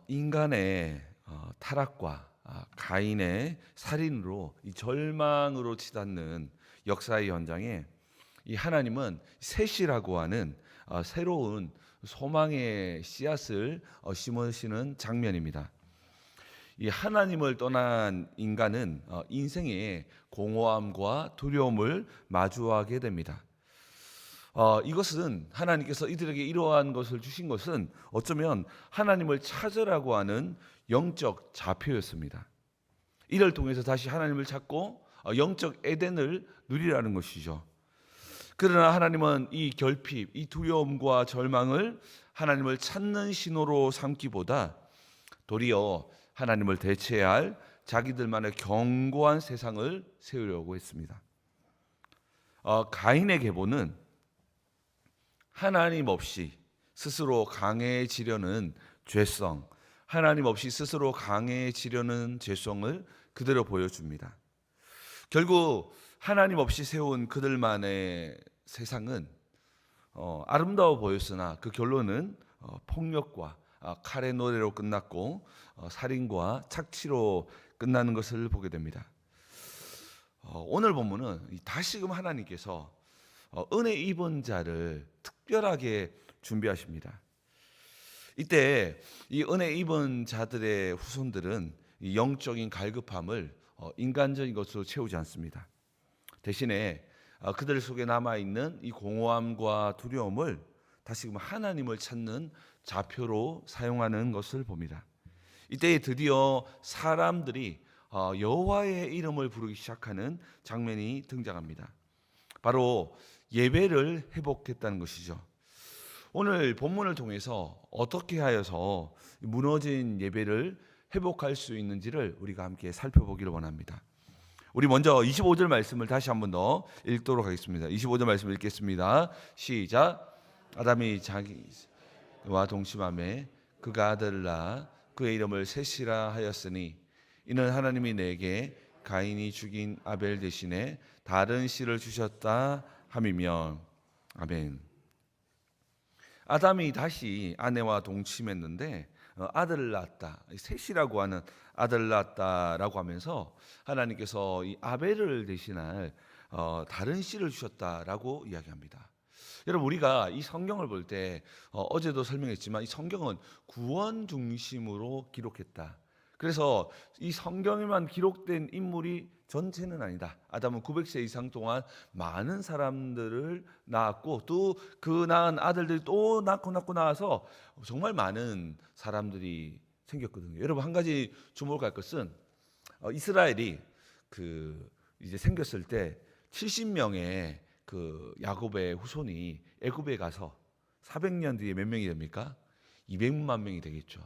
인간의 타락과 가인의 살인으로 이 절망으로 치닫는 역사의 현장에 이 하나님은 셋이라고 하는 새로운 소망의 씨앗을 심으시는 장면입니다. 이 하나님을 떠난 인간은 인생의 공허함과 두려움을 마주하게 됩니다. 이것은 하나님께서 이들에게 이러한 것을 주신 것은 어쩌면 하나님을 찾으라고 하는 영적 좌표였습니다. 이를 통해서 다시 하나님을 찾고 영적 에덴을 누리라는 것이죠. 그러나 하나님은 이 결핍, 이 두려움과 절망을 하나님을 찾는 신호로 삼기보다 도리어 하나님을 대체해야 할 자기들만의 견고한 세상을 세우려고 했습니다. 가인의 계보는 하나님 없이 스스로 강해지려는 죄성, 하나님 없이 스스로 강해지려는 죄성을 그대로 보여줍니다. 결국 하나님 없이 세운 그들만의 세상은 아름다워 보였으나 그 결론은 폭력과 칼의 노래로 끝났고 살인과 착취로 끝나는 것을 보게 됩니다. 오늘 본문은 다시금 하나님께서 은혜 입은 자를 특별하게 준비하십니다. 이때 이 은혜 입은 자들의 후손들은 이 영적인 갈급함을 인간적인 것으로 채우지 않습니다. 대신에 그들 속에 남아있는 이 공허함과 두려움을 다시금 하나님을 찾는 좌표로 사용하는 것을 봅니다. 이때 드디어 사람들이 여호와의 이름을 부르기 시작하는 장면이 등장합니다. 바로 예배를 회복했다는 것이죠. 오늘 본문을 통해서 어떻게 하여서 무너진 예배를 회복할 수 있는지를 우리가 함께 살펴보기를 원합니다. 우리 먼저 25절 말씀을 다시 한번 더 읽도록 하겠습니다. 25절 말씀 읽겠습니다. 시작. 아담이 자기와 동침하매 그가 아들을 낳아 그의 이름을 셋이라 하였으니 이는 하나님이 내게 가인이 죽인 아벨 대신에 다른 씨를 주셨다 함이며. 아멘. 아담이 다시 아내와 동침했는데 아들을 낳았다. 셋이라고 하는 아들을 낳았다라고 하면서 하나님께서 이 아벨을 대신할 다른 씨를 주셨다라고 이야기합니다. 여러분, 우리가 이 성경을 볼 때 어제도 설명했지만 이 성경은 구원 중심으로 기록했다. 그래서 이 성경에만 기록된 인물이 전체는 아니다. 아담은 900세 이상 동안 많은 사람들을 낳았고 또 그 낳은 아들들이 또 낳고 나서 정말 많은 사람들이 생겼거든요. 여러분, 한 가지 주목할 것은 이스라엘이 이제 생겼을 때 70명의 그 야곱의 후손이 애굽에 가서 400년 뒤에 몇 명이 됩니까? 200만 명이 되겠죠.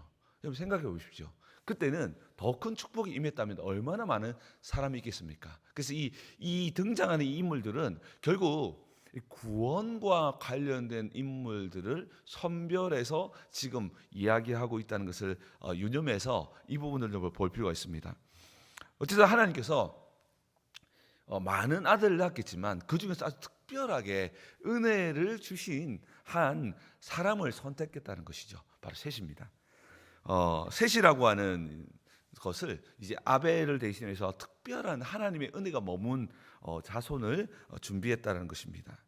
여러분, 생각해 보십시오. 그때는 더 큰 축복이 임했다면 얼마나 많은 사람이 있겠습니까? 그래서 이 등장하는 이 인물들은 결국 구원과 관련된 인물들을 선별해서 지금 이야기하고 있다는 것을 유념해서 이 부분을 좀 볼 필요가 있습니다. 어쨌든 하나님께서 많은 아들을 낳았겠지만 그 중에서 아주 특별하게 은혜를 주신 한 사람을 선택했다는 것이죠. 바로 셋입니다. 셋이라고 하는 것을 이제 아벨을 대신해서 특별한 하나님의 은혜가 머문 자손을 준비했다는 것입니다.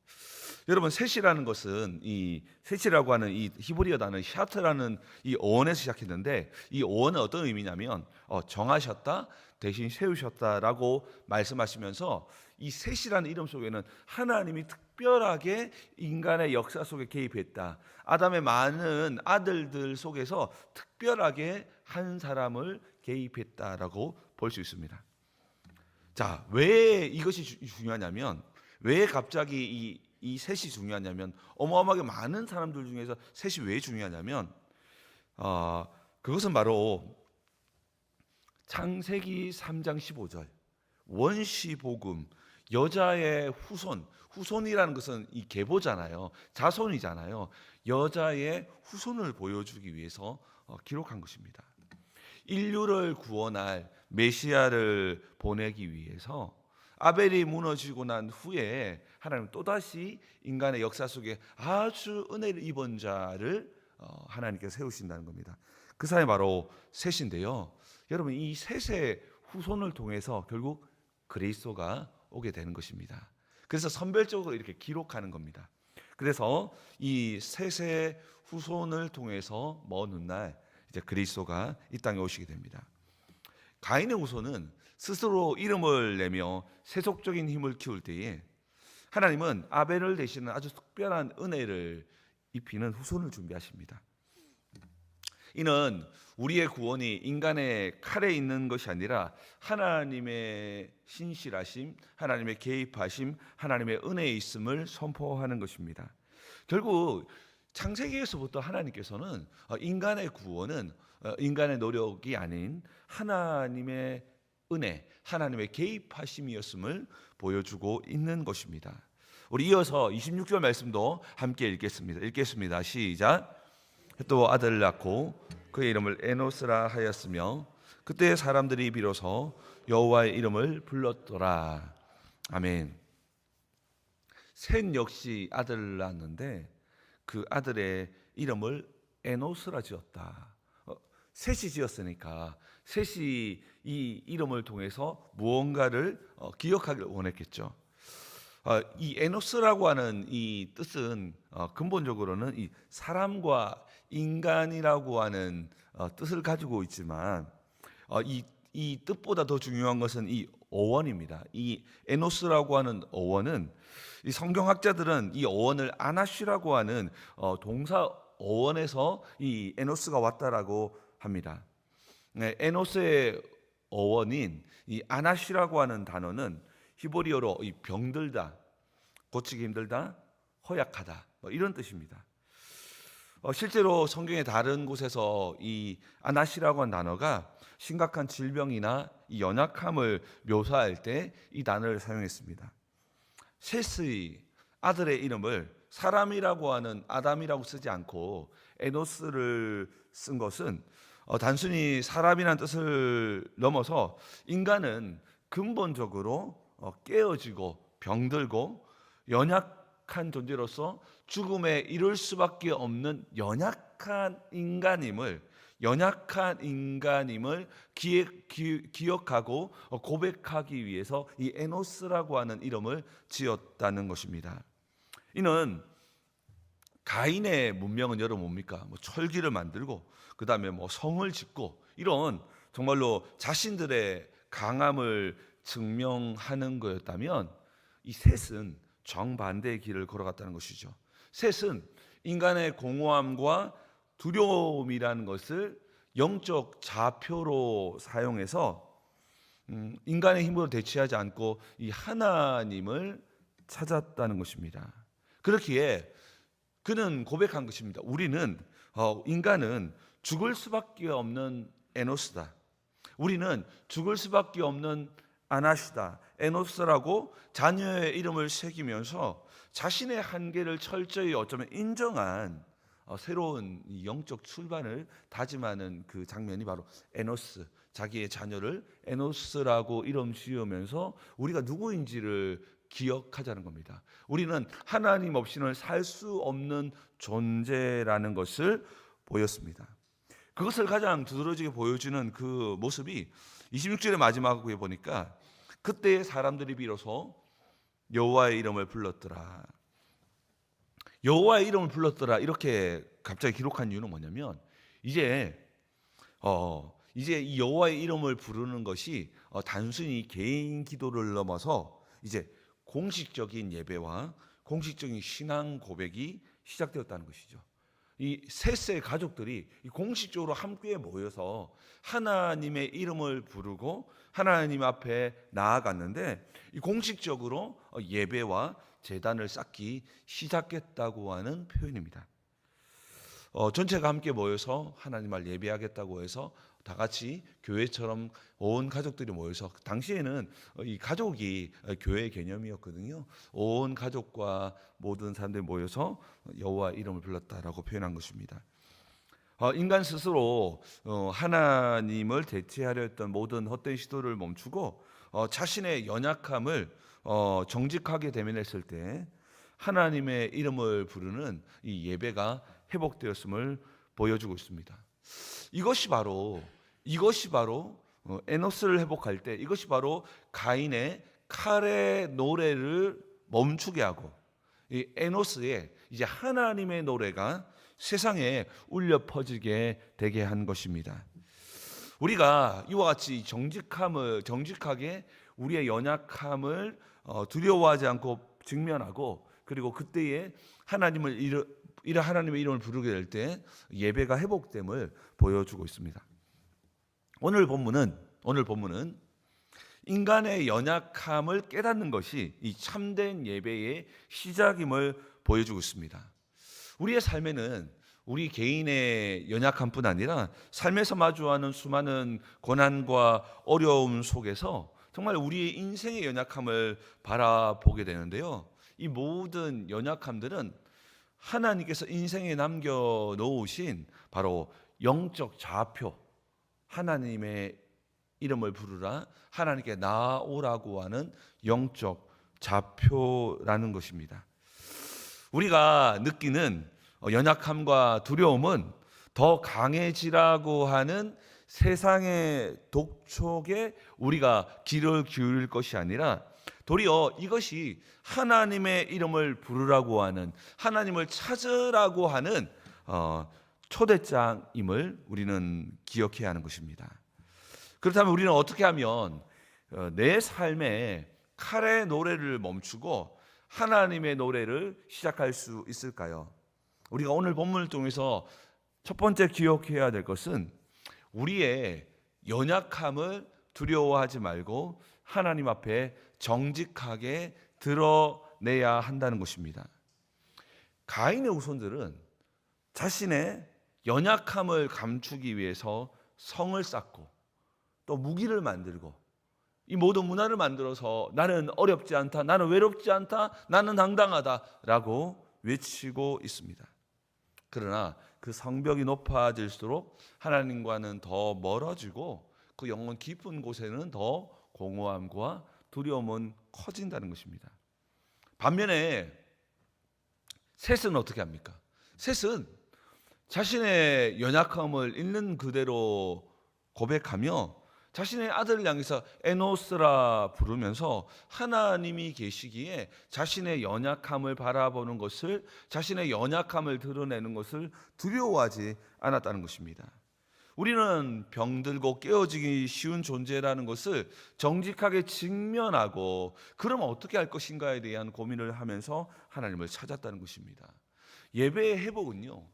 여러분, 셋이라는 것은 이 셋이라고 하는 이 히브리어 단어 샤트라는 이 어원에서 시작했는데 이 어원은 어떤 의미냐면 정하셨다, 대신 세우셨다라고 말씀하시면서 이 셋이라는 이름 속에는 하나님이 특별하게 인간의 역사 속에 개입했다. 아담의 많은 아들들 속에서 특별하게 한 사람을 개입했다라고 볼 수 있습니다. 자, 왜 이것이 중요하냐면, 왜 갑자기 이 셋이 중요하냐면, 어마어마하게 많은 사람들 중에서 셋이 왜 중요하냐면, 그것은 바로 창세기 3장 15절 원시복음, 여자의 후손이라는 것은 이 계보잖아요. 자손이잖아요. 여자의 후손을 보여주기 위해서 기록한 것입니다. 인류를 구원할 메시아를 보내기 위해서 아벨이 무너지고 난 후에 하나님은 또다시 인간의 역사 속에 아주 은혜를 입은 자를 하나님께서 세우신다는 겁니다. 그 사람이 바로 셋인데요. 여러분, 이 셋의 후손을 통해서 결국 그리스도가 오게 되는 것입니다. 그래서 선별적으로 이렇게 기록하는 겁니다. 그래서 이 셋의 후손을 통해서 먼 훗날 이제 그리스도가 이 땅에 오시게 됩니다. 가인의 후손은 스스로 이름을 내며 세속적인 힘을 키울 때에 하나님은 아벨을 대신하는 아주 특별한 은혜를 입히는 후손을 준비하십니다. 이는 우리의 구원이 인간의 칼에 있는 것이 아니라 하나님의 신실하심, 하나님의 개입하심, 하나님의 은혜에 있음을 선포하는 것입니다. 결국 창세기에서부터 하나님께서는 인간의 구원은 인간의 노력이 아닌 하나님의 은혜, 하나님의 개입하심이었음을 보여주고 있는 것입니다. 우리 이어서 26절 말씀도 함께 읽겠습니다. 시작. 또 아들을 낳고 그의 이름을 에노스라 하였으며 그때 사람들이 비로소 여호와의 이름을 불렀더라. 아멘. 셋 역시 아들을 낳았는데 그 아들의 이름을 에노스라 지었다. 셋이 지었으니까 셋이 이 이름을 통해서 무언가를 기억하기를 원했겠죠. 이 에노스라고 하는 이 뜻은 근본적으로는 이 사람과 인간이라고 하는 뜻을 가지고 있지만 이 뜻보다 더 중요한 것은 이 어원입니다. 이 에노스라고 하는 어원은 이 성경학자들은 이 어원을 아나시라고 하는 동사 어원에서 이 에노스가 왔다라고 합니다. 네, 에노스의 어원인 이 아나시라고 하는 단어는 히브리어로 이 병들다, 고치기 힘들다, 허약하다 이런 뜻입니다. 실제로 성경의 다른 곳에서 이 아나시라고 하는 단어가 심각한 질병이나 이 연약함을 묘사할 때 이 단어를 사용했습니다. 셋의 아들의 이름을 사람이라고 하는 아담이라고 쓰지 않고 에노스를 쓴 것은 단순히 사람이라는 뜻을 넘어서 인간은 근본적으로 깨어지고 병들고 연약한 존재로서 죽음에 이를 수밖에 없는 연약한 인간임을 기억하고 고백하기 위해서 이 에노스라고 하는 이름을 지었다는 것입니다. 이는 가인의 문명은 여러분 뭡니까? 철기를 만들고 그 다음에 성을 짓고 이런 정말로 자신들의 강함을 증명하는 거였다면 이 셋은 정반대의 길을 걸어갔다는 것이죠. 셋은 인간의 공허함과 두려움이라는 것을 영적 좌표로 사용해서 인간의 힘으로 대치하지 않고 이 하나님을 찾았다는 것입니다. 그렇기에 그는 고백한 것입니다. 인간은 죽을 수밖에 없는 에노스다. 우리는 죽을 수밖에 없는 아나시다, 에노스라고 자녀의 이름을 새기면서 자신의 한계를 철저히 어쩌면 인정한 새로운 영적 출발을 다짐하는 그 장면이 바로 에노스, 자기의 자녀를 에노스라고 이름 지으면서 우리가 누구인지를 기억하자는 겁니다. 우리는 하나님 없이는 살 수 없는 존재라는 것을 보였습니다. 그것을 가장 두드러지게 보여주는 그 모습이 26절의 마지막에 보니까 그때 사람들이 비로소 여호와의 이름을 불렀더라. 여호와의 이름을 불렀더라 이렇게 갑자기 기록한 이유는 뭐냐면 이제 이 여호와의 이름을 부르는 것이 단순히 개인 기도를 넘어서 이제 공식적인 예배와 공식적인 신앙 고백이 시작되었다는 것이죠. 이 셋의 가족들이 공식적으로 함께 모여서 하나님의 이름을 부르고 하나님 앞에 나아갔는데 공식적으로 예배와 제단을 쌓기 시작했다고 하는 표현입니다. 전체가 함께 모여서 하나님을 예배하겠다고 해서 다 같이 교회처럼 온 가족들이 모여서 당시에는 이 가족이 교회의 개념이었거든요. 온 가족과 모든 사람들이 모여서 여호와 이름을 불렀다라고 표현한 것입니다. 인간 스스로 하나님을 대체하려 했던 모든 헛된 시도를 멈추고 자신의 연약함을 정직하게 대면했을 때 하나님의 이름을 부르는 이 예배가 회복되었음을 보여주고 있습니다. 이것이 바로 에노스를 회복할 때 이것이 바로 가인의 칼의 노래를 멈추게 하고 이 에노스의 이제 하나님의 노래가 세상에 울려 퍼지게 되게 한 것입니다. 우리가 이와 같이 정직하게 우리의 연약함을 두려워하지 않고 직면하고, 그리고 그때에 하나님의 이름을 부르게 될 때 예배가 회복됨을 보여주고 있습니다. 오늘 본문은 인간의 연약함을 깨닫는 것이 이 참된 예배의 시작임을 보여주고 있습니다. 우리의 삶에는 우리 개인의 연약함뿐 아니라 삶에서 마주하는 수많은 고난과 어려움 속에서 정말 우리의 인생의 연약함을 바라보게 되는데요. 이 모든 연약함들은 하나님께서 인생에 남겨놓으신 바로 영적 좌표, 하나님의 이름을 부르라, 하나님께 나아오라고 하는 영적 좌표라는 것입니다. 우리가 느끼는 연약함과 두려움은 더 강해지라고 하는 세상의 독촉에 우리가 귀를 기울일 것이 아니라 도리어 이것이 하나님의 이름을 부르라고 하는, 하나님을 찾으라고 하는 초대장임을 우리는 기억해야 하는 것입니다. 그렇다면 우리는 어떻게 하면 내 삶에 칼의 노래를 멈추고 하나님의 노래를 시작할 수 있을까요? 우리가 오늘 본문을 통해서 첫 번째 기억해야 될 것은 우리의 연약함을 두려워하지 말고 하나님 앞에 정직하게 드러내야 한다는 것입니다. 가인의 후손들은 자신의 연약함을 감추기 위해서 성을 쌓고 또 무기를 만들고 이 모든 문화를 만들어서 나는 어렵지 않다, 나는 외롭지 않다, 나는 당당하다라고 외치고 있습니다. 그러나 그 성벽이 높아질수록 하나님과는 더 멀어지고 그 영혼 깊은 곳에는 더 공허함과 두려움은 커진다는 것입니다. 반면에 셋은 어떻게 합니까? 셋은 자신의 연약함을 있는 그대로 고백하며 자신의 아들을 향해서 에노스라 부르면서 하나님이 계시기에 자신의 연약함을 바라보는 것을, 자신의 연약함을 드러내는 것을 두려워하지 않았다는 것입니다. 우리는 병들고 깨어지기 쉬운 존재라는 것을 정직하게 직면하고 그럼 어떻게 할 것인가에 대한 고민을 하면서 하나님을 찾았다는 것입니다. 예배의 회복은요,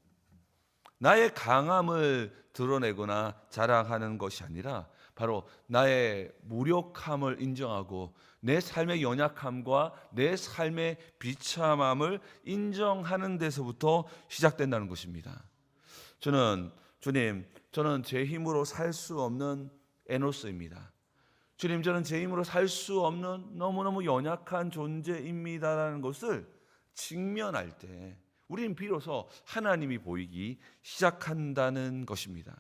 나의 강함을 드러내거나 자랑하는 것이 아니라 바로 나의 무력함을 인정하고 내 삶의 연약함과 내 삶의 비참함을 인정하는 데서부터 시작된다는 것입니다. 주님, 저는 제 힘으로 살 수 없는 에노스입니다. 주님, 저는 제 힘으로 살 수 없는 너무너무 연약한 존재입니다라는 것을 직면할 때 우리는 비로소 하나님이 보이기 시작한다는 것입니다.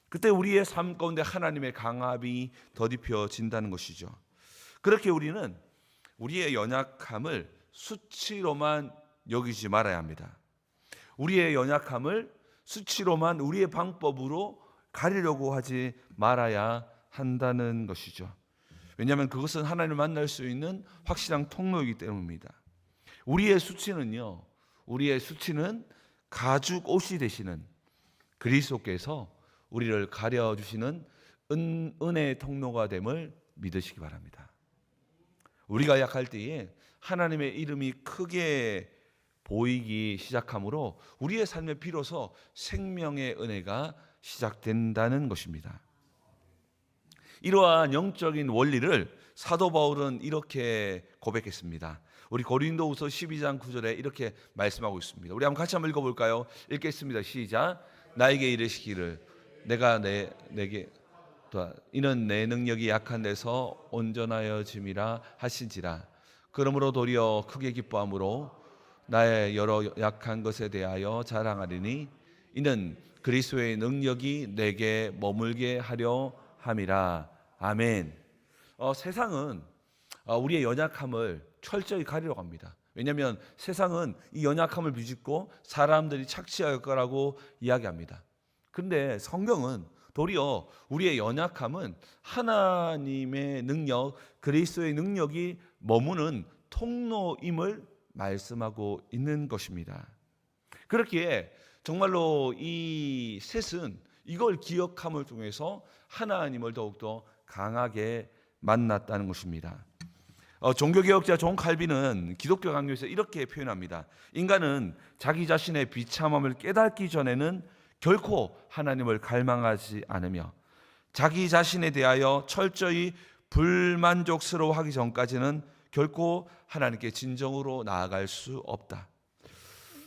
그때 우리의 삶 가운데 하나님의 강압이 더딥혀진다는 것이죠. 그렇게 우리는 우리의 연약함을 수치로만 여기지 말아야 합니다. 우리의 연약함을 수치로만 우리의 방법으로 가리려고 하지 말아야 한다는 것이죠. 왜냐하면 그것은 하나님을 만날 수 있는 확실한 통로이기 때문입니다. 우리의 수치는 가죽 옷이 되시는 그리스도께서 우리를 가려주시는 은혜의 통로가 됨을 믿으시기 바랍니다. 우리가 약할 때에 하나님의 이름이 크게 보이기 시작하므로 우리의 삶에 비로소 생명의 은혜가 시작된다는 것입니다. 이러한 영적인 원리를 사도 바울은 이렇게 고백했습니다. 우리 고린도후서 12장 9절에 이렇게 말씀하고 있습니다. 우리 같이 한번 읽어볼까요? 읽겠습니다. 시작. 나에게 이르시기를 내가 내게 이는 내 능력이 약한 데서 온전하여짐이라 하신지라. 그러므로 도리어 크게 기뻐함으로 나의 여러 약한 것에 대하여 자랑하리니 이는 그리스도의 능력이 내게 머물게 하려 함이라. 아멘. 세상은 우리의 연약함을 철저히 가리려고 합니다. 왜냐하면 세상은 이 연약함을 비집고 사람들이 착취할 거라고 이야기합니다. 그런데 성경은 도리어 우리의 연약함은 하나님의 능력, 그리스도의 능력이 머무는 통로임을 말씀하고 있는 것입니다. 그렇기에 정말로 이 셋은 이걸 기억함을 통해서 하나님을 더욱더 강하게 만났다는 것입니다. 종교개혁자 존 칼빈은 기독교 강요에서 이렇게 표현합니다. 인간은 자기 자신의 비참함을 깨닫기 전에는 결코 하나님을 갈망하지 않으며 자기 자신에 대하여 철저히 불만족스러워하기 전까지는 결코 하나님께 진정으로 나아갈 수 없다.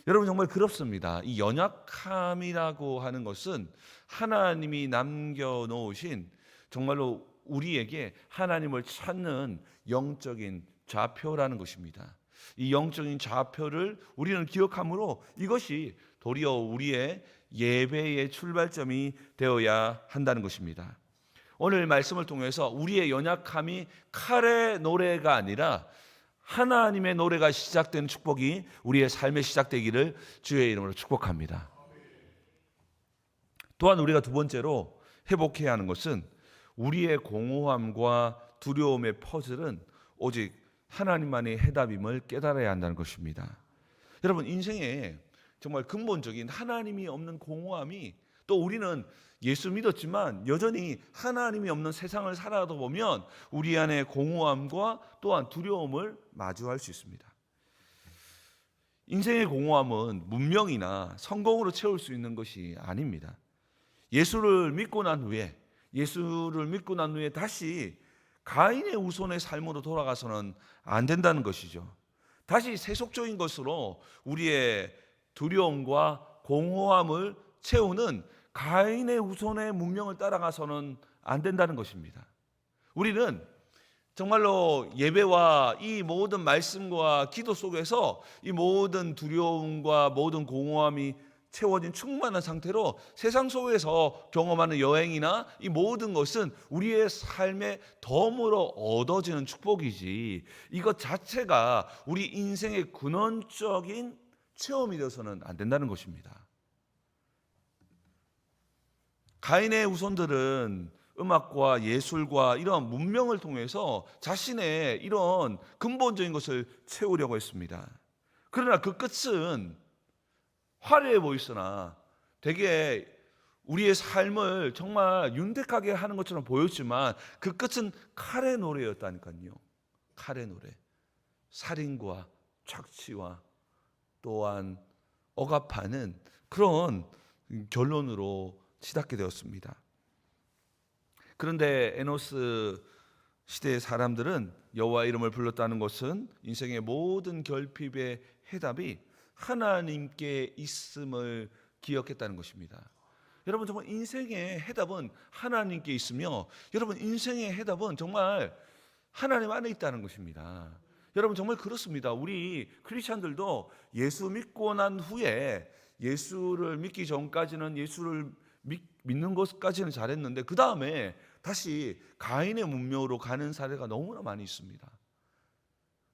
여러분 정말 그렇습니다. 이 연약함이라고 하는 것은 하나님이 남겨놓으신 정말로 우리에게 하나님을 찾는 영적인 좌표라는 것입니다. 이 영적인 좌표를 우리는 기억함으로 이것이 도리어 우리의 예배의 출발점이 되어야 한다는 것입니다. 오늘 말씀을 통해서 우리의 연약함이 칼의 노래가 아니라 하나님의 노래가 시작되는 축복이 우리의 삶에 시작되기를 주의 이름으로 축복합니다. 또한 우리가 두 번째로 회복해야 하는 것은 우리의 공허함과 두려움의 퍼즐은 오직 하나님만의 해답임을 깨달아야 한다는 것입니다. 여러분 인생에 정말 근본적인 하나님이 없는 공허함이, 또 우리는 예수 믿었지만 여전히 하나님이 없는 세상을 살아가다 보면 우리 안에 공허함과 또한 두려움을 마주할 수 있습니다. 인생의 공허함은 문명이나 성공으로 채울 수 있는 것이 아닙니다. 예수를 믿고 난 후에 다시 가인의 후손의 삶으로 돌아가서는 안 된다는 것이죠. 다시 세속적인 것으로 우리의 두려움과 공허함을 채우는 가인의 후손의 문명을 따라가서는 안 된다는 것입니다. 우리는 정말로 예배와 이 모든 말씀과 기도 속에서 이 모든 두려움과 모든 공허함이 채워진 충만한 상태로 세상 속에서 경험하는 여행이나 이 모든 것은 우리의 삶에 덤으로 얻어지는 축복이지 이것 자체가 우리 인생의 근원적인 체험이 되어서는 안 된다는 것입니다. 가인의 후손들은 음악과 예술과 이런 문명을 통해서 자신의 이런 근본적인 것을 채우려고 했습니다. 그러나 그 끝은 화려해 보였으나 되게 우리의 삶을 정말 윤택하게 하는 것처럼 보였지만 그 끝은 칼의 노래였다니까요. 칼의 노래. 살인과 착취와 또한 억압하는 그런 결론으로 치닫게 되었습니다. 그런데 에노스 시대의 사람들은 여호와 이름을 불렀다는 것은 인생의 모든 결핍의 해답이 하나님께 있음을 기억했다는 것입니다. 여러분 정말 인생의 해답은 하나님께 있으며 여러분 인생의 해답은 정말 하나님 안에 있다는 것입니다. 여러분 정말 그렇습니다. 우리 크리스찬들도 예수 믿고 난 후에 예수를 믿기 전까지는 예수를 믿는 것까지는 잘했는데 그 다음에 다시 가인의 문명으로 가는 사례가 너무나 많이 있습니다.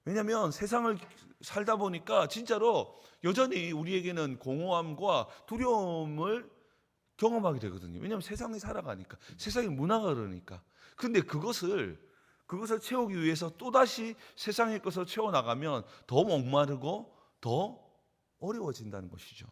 왜냐하면 세상을 살다 보니까 진짜로 여전히 우리에게는 공허함과 두려움을 경험하게 되거든요. 왜냐하면 세상에 살아가니까, 세상의 문화가 그러니까. 그런데 그것을 채우기 위해서 또다시 세상의 것을 채워나가면 더 목마르고 더 어려워진다는 것이죠.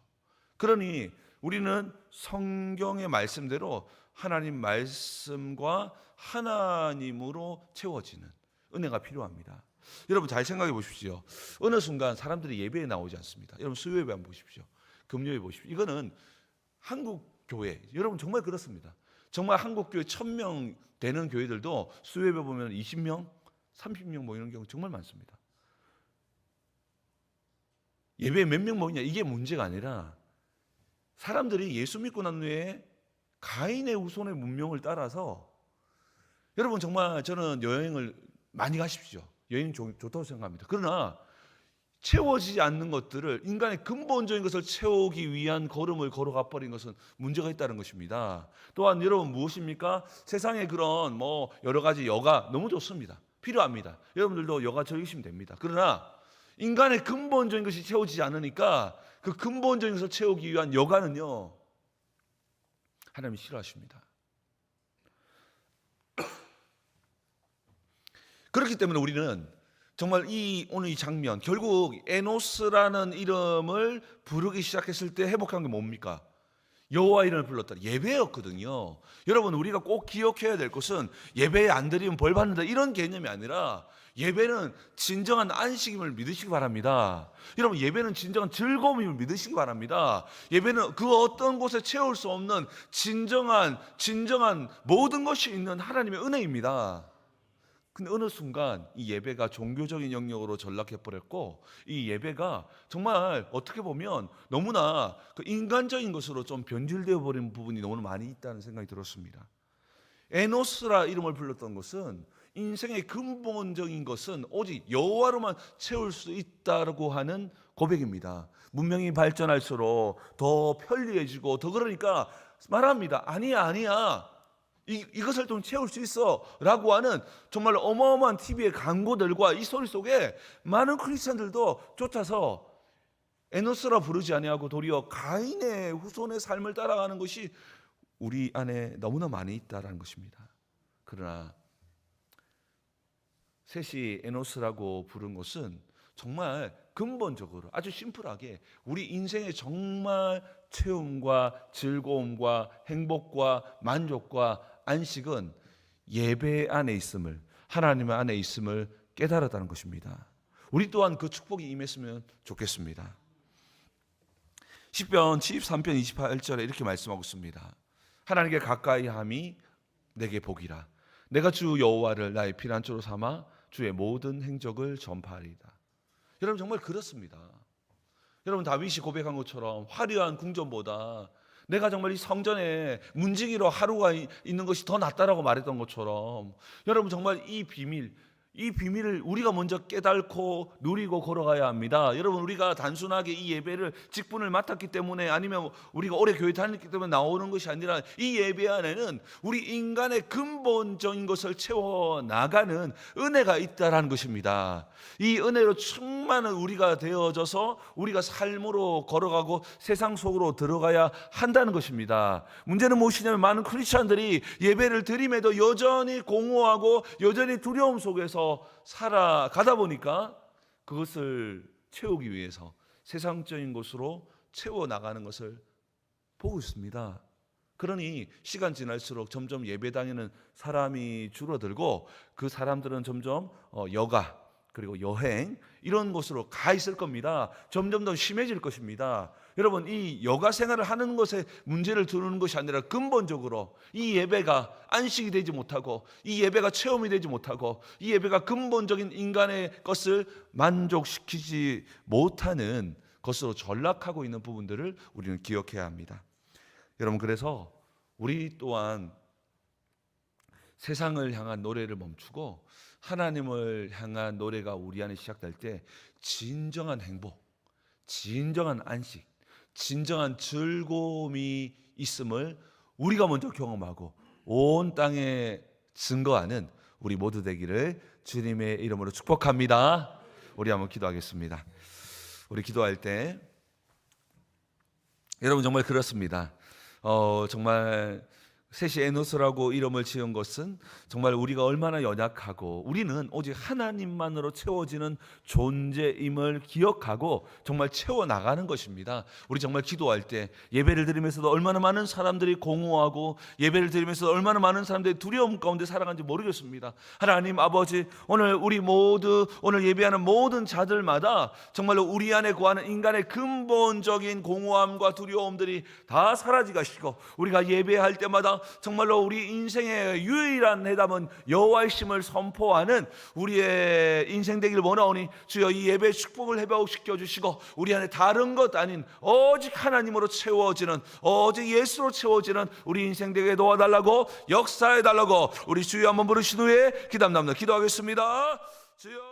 그러니 우리는 성경의 말씀대로 하나님 말씀과 하나님으로 채워지는 은혜가 필요합니다. 여러분 잘 생각해 보십시오. 어느 순간 사람들이 예배에 나오지 않습니다. 여러분 수요예배 한번 보십시오. 금요일 보십시오. 이거는 한국 교회, 여러분 정말 그렇습니다. 정말 한국 교회 1000명 되는 교회들도 수요예배 보면 20명, 30명 뭐 이런 경우 정말 많습니다. 예배에 몇 명 모이냐 이게 문제가 아니라 사람들이 예수 믿고 난 후에 가인의 후손의 문명을 따라서 여러분 정말 저는 여행을 많이 가십시오. 여행 좋다고 생각합니다. 그러나 채워지지 않는 것들을 인간의 근본적인 것을 채우기 위한 걸음을 걸어가 버린 것은 문제가 있다는 것입니다. 또한 여러분 무엇입니까? 세상에 그런 여러 가지 여가 너무 좋습니다. 필요합니다. 여러분들도 여가 즐기시면 됩니다. 그러나 인간의 근본적인 것이 채워지지 않으니까 그 근본적인 것을 채우기 위한 여가는요 하나님이 싫어하십니다. 그렇기 때문에 우리는 정말 오늘 이 장면, 결국 에노스라는 이름을 부르기 시작했을 때 회복한 게 뭡니까? 여호와 이름을 불렀다. 예배였거든요. 여러분, 우리가 꼭 기억해야 될 것은 예배에 안 드리면 벌 받는다 이런 개념이 아니라 예배는 진정한 안식임을 믿으시기 바랍니다. 여러분, 예배는 진정한 즐거움임을 믿으시기 바랍니다. 예배는 그 어떤 곳에 채울 수 없는 진정한 모든 것이 있는 하나님의 은혜입니다. 근데 어느 순간 이 예배가 종교적인 영역으로 전락해버렸고, 이 예배가 정말 어떻게 보면 너무나 그 인간적인 것으로 좀 변질되어 버린 부분이 너무 많이 있다는 생각이 들었습니다. 에노스라 이름을 불렀던 것은 인생의 근본적인 것은 오직 여호와로만 채울 수 있다고 하는 고백입니다. 문명이 발전할수록 더 편리해지고 더 그러니까 말합니다. 아니야. 이것을 좀 채울 수 있어 라고 하는 정말 어마어마한 TV의 광고들과 이 소리 속에 많은 크리스찬들도 쫓아서 에노스라 부르지 아니하고 도리어 가인의 후손의 삶을 따라가는 것이 우리 안에 너무나 많이 있다는 것입니다. 그러나 셋이 에노스라고 부른 것은 정말 근본적으로 아주 심플하게 우리 인생의 정말 체험과 즐거움과 행복과 만족과 안식은 예배 안에 있음을, 하나님 안에 있음을 깨달았다는 것입니다. 우리 또한 그 축복이 임했으면 좋겠습니다. 시편 73편 28절에 이렇게 말씀하고 있습니다. 하나님께 가까이 함이 내게 복이라. 내가 주 여호와를 나의 피난처로 삼아 주의 모든 행적을 전파하리이다. 여러분, 정말 그렇습니다. 여러분, 다윗이 고백한 것처럼 화려한 궁전보다 내가 정말 이 성전에 문지기로 하루가 있는 것이 더 낫다라고 말했던 것처럼, 여러분 정말 이 비밀을 우리가 먼저 깨닫고 누리고 걸어가야 합니다. 여러분, 우리가 단순하게 이 예배를 직분을 맡았기 때문에 아니면 우리가 오래 교회 다녔기 때문에 나오는 것이 아니라 이 예배 안에는 우리 인간의 근본적인 것을 채워나가는 은혜가 있다라는 것입니다. 이 은혜로 충만한 우리가 되어져서 우리가 삶으로 걸어가고 세상 속으로 들어가야 한다는 것입니다. 문제는 무엇이냐면 많은 크리스찬들이 예배를 드림에도 여전히 공허하고 여전히 두려움 속에서 살아가다 보니까 그것을 채우기 위해서 세상적인 것으로 채워나가는 것을 보고 있습니다. 그러니 시간 지날수록 점점 예배당에는 사람이 줄어들고 그 사람들은 점점 여가 그리고 여행 이런 곳으로 가 있을 겁니다. 점점 더 심해질 것입니다. 여러분, 이 여가 생활을 하는 것에 문제를 두는 것이 아니라 근본적으로 이 예배가 안식이 되지 못하고 이 예배가 체험이 되지 못하고 이 예배가 근본적인 인간의 것을 만족시키지 못하는 것으로 전락하고 있는 부분들을 우리는 기억해야 합니다. 여러분, 그래서 우리 또한 세상을 향한 노래를 멈추고 하나님을 향한 노래가 우리 안에 시작될 때 진정한 행복, 진정한 안식, 진정한 즐거움이 있음을 우리가 먼저 경험하고 온 땅에 증거하는 우리 모두 되기를 주님의 이름으로 축복합니다. 우리 한번 기도하겠습니다. 우리 기도할 때 여러분 정말 그렇습니다. 정말 셋이 에노스라고 이름을 지은 것은 정말 우리가 얼마나 연약하고 우리는 오직 하나님만으로 채워지는 존재임을 기억하고 정말 채워나가는 것입니다. 우리 정말 기도할 때 예배를 드리면서도 얼마나 많은 사람들이 공허하고 예배를 드리면서도 얼마나 많은 사람들이 두려움 가운데 살아가는지 모르겠습니다. 하나님 아버지, 오늘 우리 모두 오늘 예배하는 모든 자들마다 정말로 우리 안에 거하는 인간의 근본적인 공허함과 두려움들이 다 사라지게 하시고 우리가 예배할 때마다 정말로 우리 인생의 유일한 해답은 여호와이심을 선포하는 우리의 인생 되기를 원하오니 주여 이 예배의 축복을 회복시켜 주시고 우리 안에 다른 것 아닌 오직 하나님으로 채워지는 오직 예수로 채워지는 우리 인생 되게 도와달라고 역사해달라고 우리 주여 한번 부르신 후에 기도합니다. 기도하겠습니다. 주여.